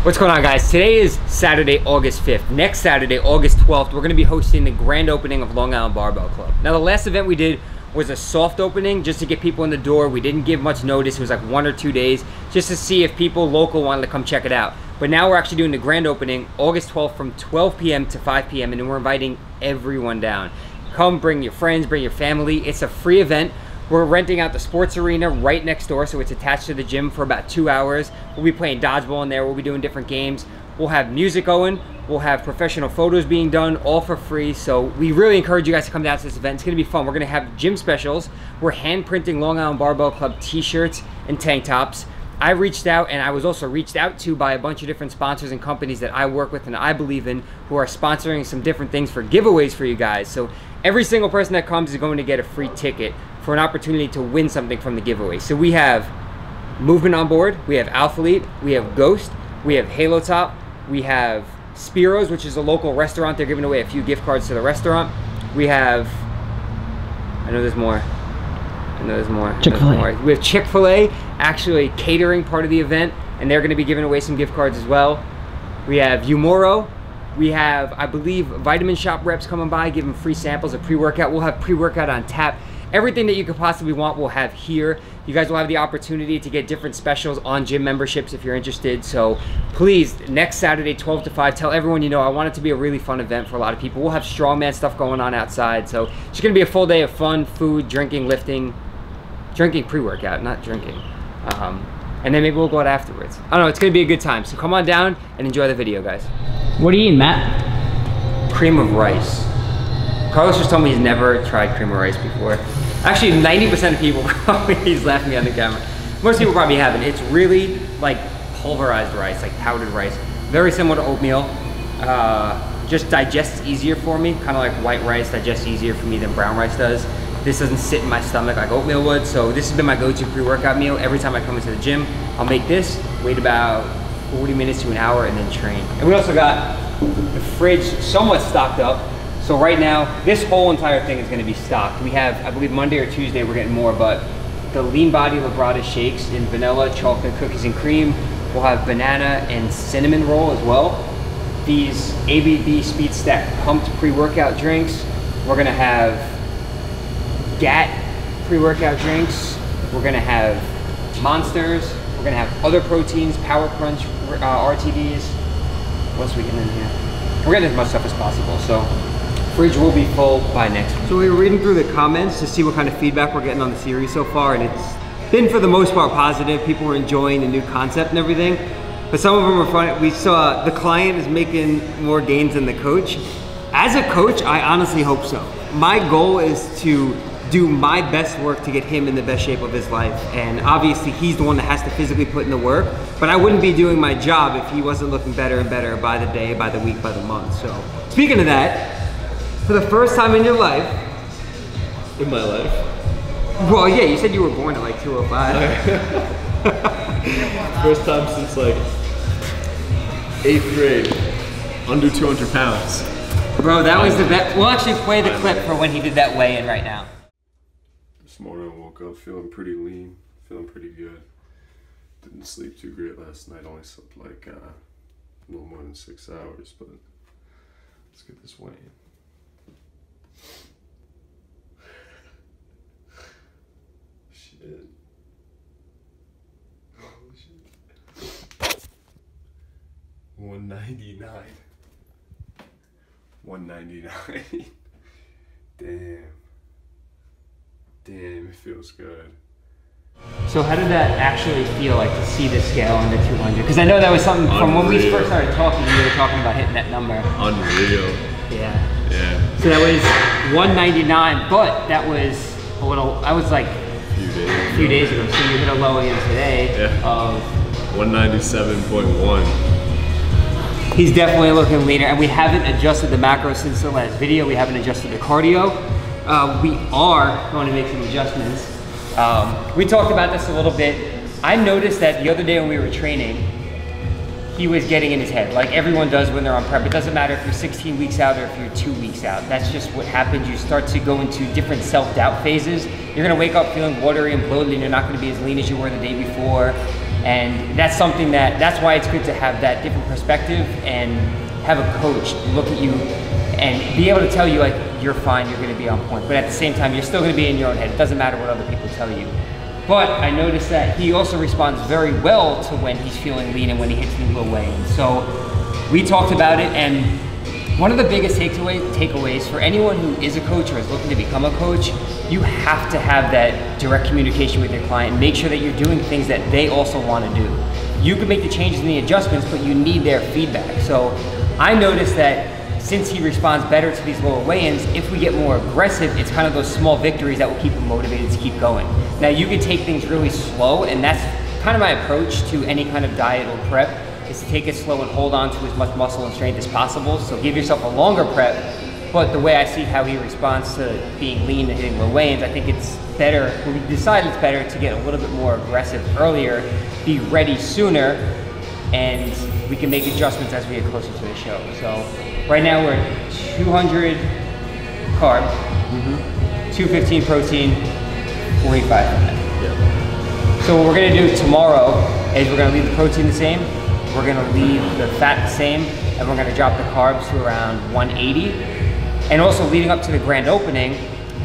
What's going on, guys? Today is Saturday, August 5th. Next Saturday, August 12th, we're going to be hosting the grand opening of Long Island Barbell Club. Now, the last event we did was a soft opening just to get people in the door. We didn't give much notice. It was like 1 or 2 days just to see if people local wanted to come check it out. But now we're actually doing the grand opening August 12th from 12 p.m. to 5 p.m. and then we're inviting everyone down. Come, bring your friends, bring your family. It's a free event. We're renting out the sports arena right next door, so it's attached to the gym for about 2 hours. We'll be playing dodgeball in there. We'll be doing different games. We'll have music going. We'll have professional photos being done, all for free. So we really encourage you guys to come down to this event. It's gonna be fun. We're gonna have gym specials. We're hand printing Long Island Barbell Club t-shirts and tank tops. I reached out, and I was also reached out to by a bunch of different sponsors and companies that I work with and I believe in, who are sponsoring some different things for giveaways for you guys. So every single person that comes is going to get a free ticket for an opportunity to win something from the giveaway. So we have Movement on board, we have Alphalete, we have Ghost, we have Halo Top, we have Spiro's, which is a local restaurant. They're giving away a few gift cards to the restaurant. We have, I know there's more. Chick-fil-A. We have Chick-fil-A actually catering part of the event, and they're gonna be giving away some gift cards as well. We have Umoro. We have, I believe, Vitamin Shop reps coming by, giving free samples of pre-workout. We'll have pre-workout on tap. Everything that you could possibly want we'll have here. You guys will have the opportunity to get different specials on gym memberships if you're interested. So please, next Saturday, 12 to 5, tell everyone you know. I want it to be a really fun event for a lot of people. We'll have strongman stuff going on outside. So it's gonna be a full day of fun, food, drinking, lifting. Drinking pre-workout, not drinking. And then maybe we'll go out afterwards. I don't know, it's gonna be a good time. So come on down and enjoy the video, guys. What are you eating, Matt? Cream of rice. Carlos just told me he's never tried cream of rice before. Actually, 90% of people probably, he's laughing at me on the camera. Most people probably haven't. It's really like pulverized rice, like powdered rice. Very similar to oatmeal. Just digests easier for me. Kind of like white rice digests easier for me than brown rice does. This doesn't sit in my stomach like oatmeal would. So this has been my go-to pre-workout meal. Every time I come into the gym, I'll make this, wait about 40 minutes to an hour, and then train. And we also got the fridge somewhat stocked up. So right now, this whole entire thing is gonna be stocked. We have, I believe Monday or Tuesday, we're getting more, but the Lean Body Labrada shakes in vanilla, chocolate, cookies, and cream. We'll have banana and cinnamon roll as well. These ABB Speed Stack pumped pre-workout drinks. We're gonna have GAT pre-workout drinks. We're gonna have Monsters. We're gonna have other proteins, Power Crunch RTDs. What else are we getting in here? We're getting as much stuff as possible, so fridge will be full by next week. So we were reading through the comments to see what kind of feedback we're getting on the series so far, and it's been for the most part positive. People are enjoying the new concept and everything, but some of them are funny. We saw the client is making more gains than the coach. As a coach, I honestly hope so. My goal is to do my best work to get him in the best shape of his life, and obviously he's the one that has to physically put in the work, but I wouldn't be doing my job if he wasn't looking better and better by the day, by the week, by the month. So speaking of that, for the first time in your life. In my life? Well, yeah, you said you were born at like 205. First time since like 8th grade, under 200 pounds. Bro, that was the best. We'll actually play the clip for when he did that weigh-in right now. This morning I woke up feeling pretty lean, feeling pretty good. Didn't sleep too great last night, only slept like a little more than 6 hours, but let's get this weigh-in. Shit. Holy shit. 199. 199. Damn, it feels good. So how did that actually feel, like to see the scale under 200? Because I know that was something from when we first started talking, you were talking about hitting that number. Unreal. Yeah. Yeah. So that was 199, but that was a little, I was like a few days ago. So you hit a low again today of 197.1. He's definitely looking leaner, and we haven't adjusted the macros since the last video. We haven't adjusted the cardio. We are going to make some adjustments. We talked about this a little bit. I noticed that the other day when we were training, he was getting in his head, like everyone does when they're on prep. It doesn't matter if you're 16 weeks out or if you're 2 weeks out. That's just what happens. You start to go into different self-doubt phases. You're gonna wake up feeling watery and bloated, and you're not gonna be as lean as you were the day before. And that's something that's why it's good to have that different perspective and have a coach look at you and be able to tell you like, you're fine, you're gonna be on point. But at the same time, you're still gonna be in your own head. It doesn't matter what other people tell you. But I noticed that he also responds very well to when he's feeling lean and when he hits new low weigh-ins. So we talked about it, and one of the biggest takeaways for anyone who is a coach or is looking to become a coach, you have to have that direct communication with your client and make sure that you're doing things that they also want to do. You can make the changes and the adjustments, but you need their feedback. So I noticed that since he responds better to these lower weigh-ins, if we get more aggressive, it's kind of those small victories that will keep him motivated to keep going. Now you can take things really slow, and that's kind of my approach to any kind of diet or prep, is to take it slow and hold on to as much muscle and strength as possible. So give yourself a longer prep, but the way I see how he responds to being lean and hitting low weigh-ins, I think it's better, when we decide it's better to get a little bit more aggressive earlier, be ready sooner, and we can make adjustments as we get closer to the show. So right now we're at 200 carb, 215 protein, 45 fat. Yeah. So what we're gonna do tomorrow is we're gonna leave the protein the same, we're gonna leave the fat the same, and we're gonna drop the carbs to around 180. And also leading up to the grand opening,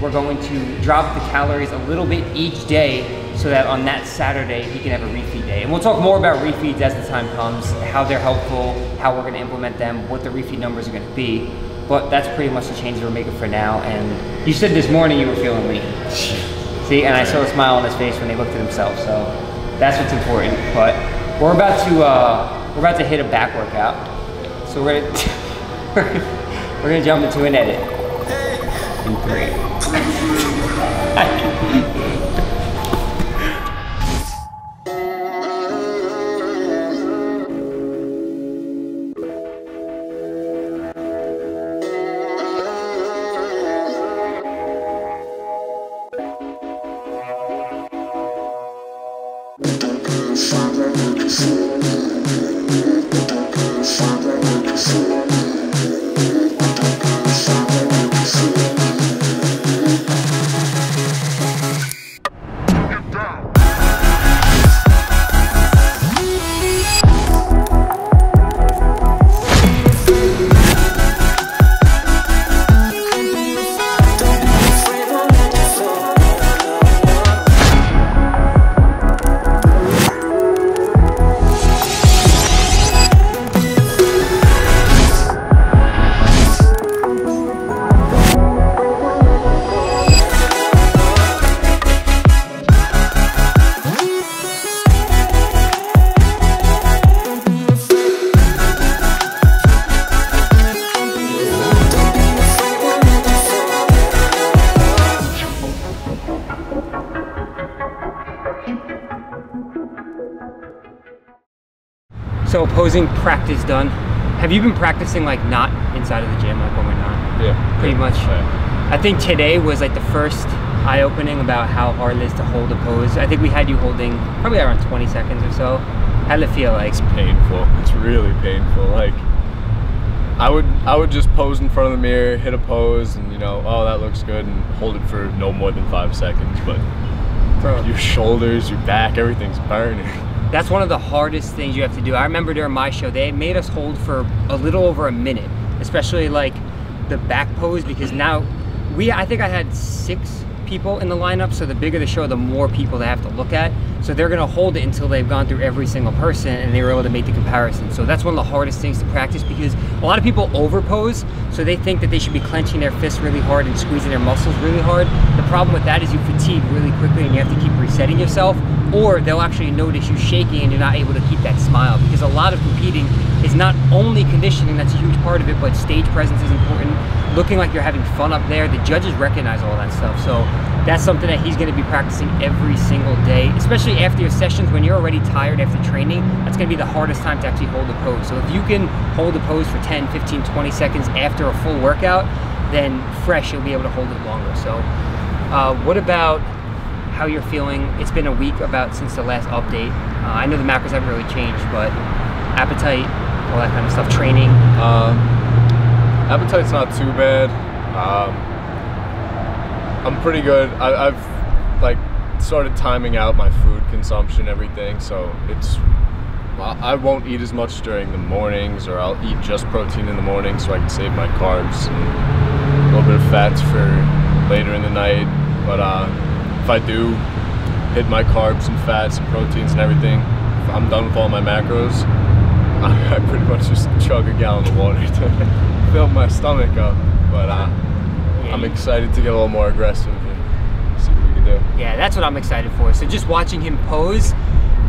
we're going to drop the calories a little bit each day so that on that Saturday, he can have a refeed day. And we'll talk more about refeeds as the time comes, how they're helpful, how we're gonna implement them, what the refeed numbers are gonna be. But that's pretty much the changes we're making for now. And you said this morning you were feeling lean. See, and I saw a smile on his face when they looked at themselves, so that's what's important. But we're about to hit a back workout. So we're gonna jump into an edit in 3. So opposing practice done. Have you been practicing like not inside of the gym, like when we're not? Yeah. Pretty much. Yeah. I think today was like the first eye-opening about how hard it is to hold a pose. I think we had you holding probably around 20 seconds or so. How did it feel like? It's painful. It's really painful. Like I would just pose in front of the mirror, hit a pose, and you know, oh, that looks good, and hold it for no more than 5 seconds. But bro, your shoulders, your back, everything's burning. That's one of the hardest things you have to do. I remember during my show, they made us hold for a little over a minute, especially like the back pose, because now I think I had 6 people in the lineup, so the bigger the show, the more people they have to look at. So they're gonna hold it until they've gone through every single person and they were able to make the comparison. So that's one of the hardest things to practice, because a lot of people overpose, so they think that they should be clenching their fists really hard and squeezing their muscles really hard. The problem with that is you fatigue really quickly and you have to keep resetting yourself, or they'll actually notice you shaking and you're not able to keep that smile, because a lot of competing is not only conditioning, that's a huge part of it, but stage presence is important. Looking like you're having fun up there, the judges recognize all that stuff. So that's something that he's gonna be practicing every single day, especially after your sessions when you're already tired after training. That's gonna be the hardest time to actually hold a pose. So if you can hold a pose for 10, 15, 20 seconds after a full workout, then fresh, you'll be able to hold it longer. So what about how you're feeling? It's been a week since the last update. I know the macros haven't really changed, but appetite, all that kind of stuff, training. Appetite's not too bad. I'm pretty good. I've like started timing out my food consumption, everything, so I won't eat as much during the mornings, or I'll eat just protein in the morning so I can save my carbs and a little bit of fats for later in the night. But if I do hit my carbs and fats and proteins and everything, if I'm done with all my macros, I pretty much just chug a gallon of water to fill my stomach up. But I'm excited to get a little more aggressive and see what we can do. Yeah, that's what I'm excited for. So just watching him pose,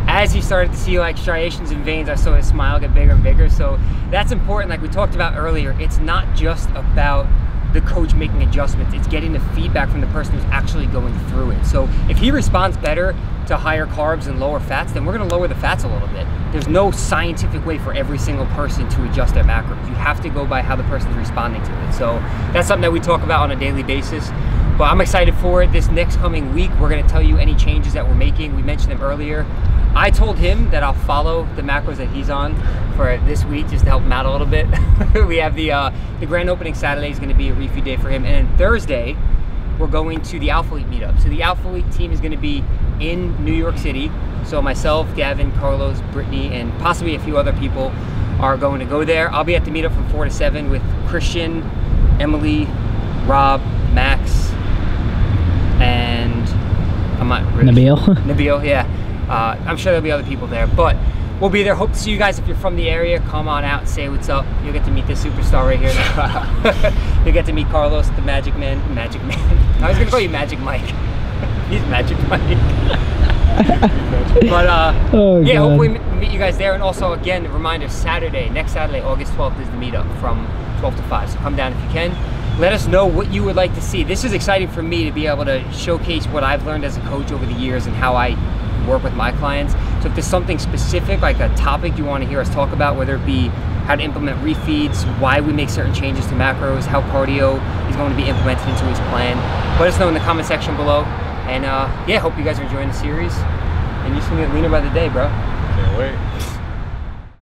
as he started to see like striations and veins, I saw his smile get bigger and bigger. So that's important. Like we talked about earlier, it's not just about the coach making adjustments, it's getting the feedback from the person who's actually going through it. So if he responds better to higher carbs and lower fats, then we're gonna lower the fats a little bit. There's no scientific way for every single person to adjust their macros. You have to go by how the person's responding to it. So that's something that we talk about on a daily basis. But I'm excited for it. This next coming week, we're gonna tell you any changes that we're making. We mentioned them earlier. I told him that I'll follow the macros that he's on for this week, just to help him out a little bit. We have the grand opening Saturday is gonna be a refeed day for him. And then Thursday, we're going to the Alpha Elite meetup. So the Alpha Elite team is gonna be in New York City. So myself, Gavin, Carlos, Brittany, and possibly a few other people are going to go there. I'll be at the meetup from 4 to 7 with Christian, Emily, Rob, Max, and I'm not really Nabil. Nabil, yeah. I'm sure there'll be other people there, but we'll be there. Hope to see you guys. If you're from the area, come on out, say what's up. You'll get to meet this superstar right here. You'll get to meet Carlos, the Magic Man. Magic Man. I was gonna call you Magic Mike. He's Magic Mike. But yeah, God. hopefully meet you guys there. And also, again, a reminder, next Saturday, August 12th is the meetup from 12 to 5. So come down if you can. Let us know what you would like to see. This is exciting for me to be able to showcase what I've learned as a coach over the years and how I work with my clients. So if there's something specific, like a topic you want to hear us talk about, whether it be how to implement refeeds, why we make certain changes to macros, how cardio is going to be implemented into his plan, let us know in the comment section below. And yeah, hope you guys are enjoying the series. And you just gonna get leaner by the day, bro. Can't wait.